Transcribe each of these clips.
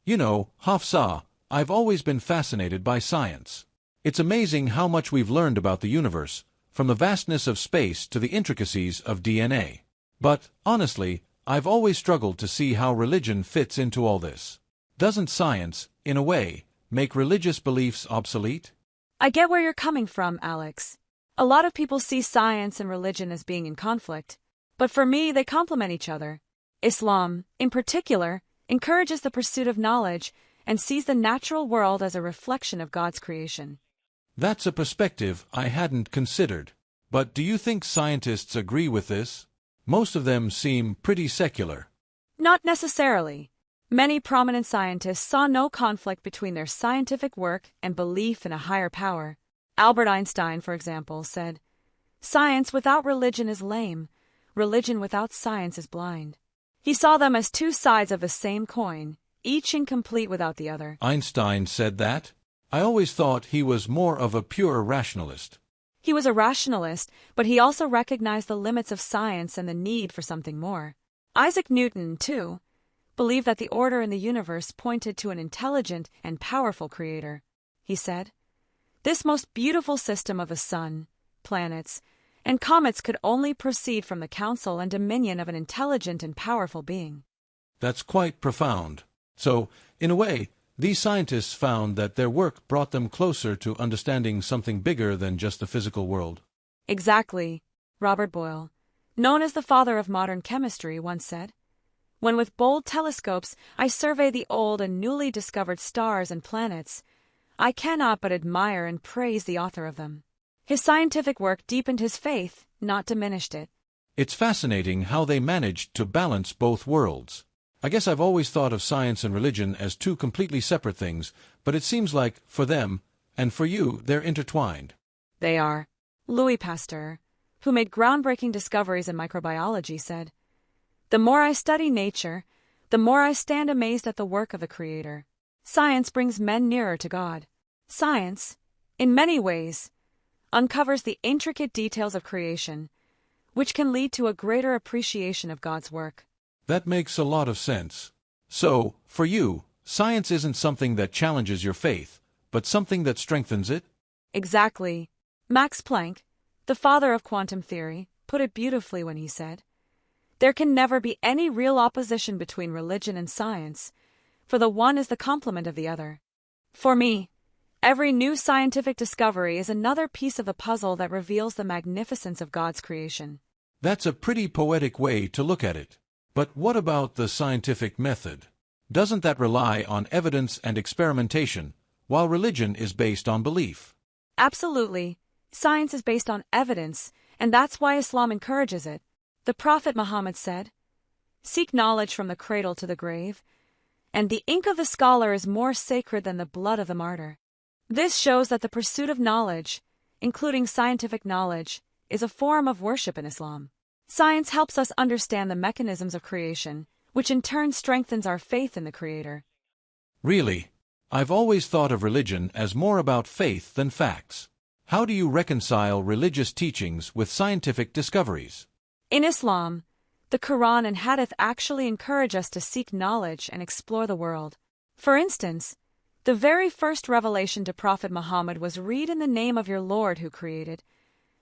You know, Hafsa, I've always been fascinated by science. It's amazing how much we've learned about the universe, from the vastness of space to the intricacies of DNA. But, honestly, I've always struggled to see how religion fits into all this. Doesn't science, in a way, make religious beliefs obsolete? I get where you're coming from, Alex. A lot of people see science and religion as being in conflict, but for me they complement each other. Islam, in particular, encourages the pursuit of knowledge and sees the natural world as a reflection of God's creation. That's a perspective I hadn't considered. But do you think scientists agree with this? Most of them seem pretty secular. Not necessarily. Many prominent scientists saw no conflict between their scientific work and belief in a higher power. Albert Einstein, for example, said, "Science without religion is lame. Religion without science is blind." He saw them as two sides of the same coin, each incomplete without the other. Einstein said that? I always thought he was more of a pure rationalist. He was a rationalist, but he also recognized the limits of science and the need for something more. Isaac Newton, too, believed that the order in the universe pointed to an intelligent and powerful creator. He said, "This most beautiful system of the sun, planets, and comets could only proceed from the counsel and dominion of an intelligent and powerful being." That's quite profound. So, in a way, these scientists found that their work brought them closer to understanding something bigger than just the physical world. Exactly. Robert Boyle, known as the father of modern chemistry, once said, "When with bold telescopes I survey the old and newly discovered stars and planets, I cannot but admire and praise the author of them." His scientific work deepened his faith, not diminished it. It's fascinating how they managed to balance both worlds. I guess I've always thought of science and religion as two completely separate things, but it seems like, for them, and for you, they're intertwined. They are. Louis Pasteur, who made groundbreaking discoveries in microbiology, said, "The more I study nature, the more I stand amazed at the work of the Creator. Science brings men nearer to God. Science, in many ways, uncovers the intricate details of creation, which can lead to a greater appreciation of God's work." That makes a lot of sense. So, for you, science isn't something that challenges your faith, but something that strengthens it? Exactly. Max Planck, the father of quantum theory, put it beautifully when he said, "There can never be any real opposition between religion and science, for the one is the complement of the other." For me, every new scientific discovery is another piece of the puzzle that reveals the magnificence of God's creation. That's a pretty poetic way to look at it. But what about the scientific method? Doesn't that rely on evidence and experimentation, while religion is based on belief? Absolutely. Science is based on evidence, and that's why Islam encourages it. The Prophet Muhammad said, "Seek knowledge from the cradle to the grave, and the ink of the scholar is more sacred than the blood of the martyr." This shows that the pursuit of knowledge, including scientific knowledge, is a form of worship in Islam. Science helps us understand the mechanisms of creation, which in turn strengthens our faith in the Creator. Really? I've always thought of religion as more about faith than facts. How do you reconcile religious teachings with scientific discoveries? In Islam, the Quran and Hadith actually encourage us to seek knowledge and explore the world. For instance, the very first revelation to Prophet Muhammad was "Read in the name of your Lord who created,"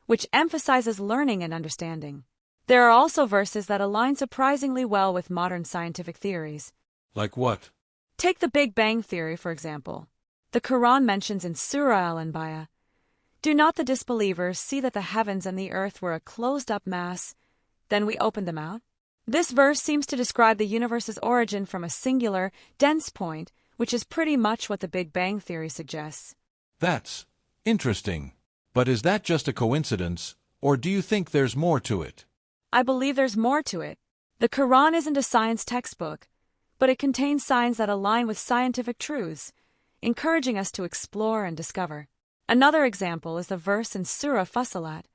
which emphasizes learning and understanding. There are also verses that align surprisingly well with modern scientific theories. Like what? Take the Big Bang Theory, for example. The Quran mentions in Surah Al-Anbiya, "Do not the disbelievers see that the heavens and the earth were a closed-up mass, then we opened them out?" This verse seems to describe the universe's origin from a singular, dense point, which is pretty much what the Big Bang Theory suggests. That's interesting. But is that just a coincidence, or do you think there's more to it? I believe there's more to it. The Quran isn't a science textbook, but it contains signs that align with scientific truths, encouraging us to explore and discover. Another example is the verse in Surah Fussilat,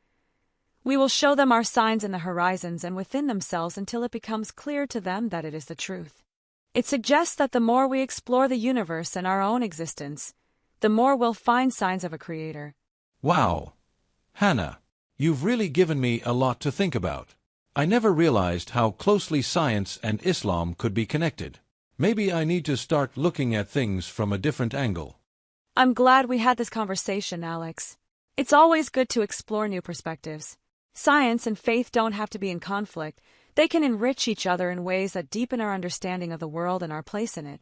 "We will show them our signs in the horizons and within themselves until it becomes clear to them that it is the truth." It suggests that the more we explore the universe and our own existence, the more we'll find signs of a creator. Wow! Hannah, you've really given me a lot to think about. I never realized how closely science and Islam could be connected. Maybe I need to start looking at things from a different angle. I'm glad we had this conversation, Alex. It's always good to explore new perspectives. Science and faith don't have to be in conflict. They can enrich each other in ways that deepen our understanding of the world and our place in it.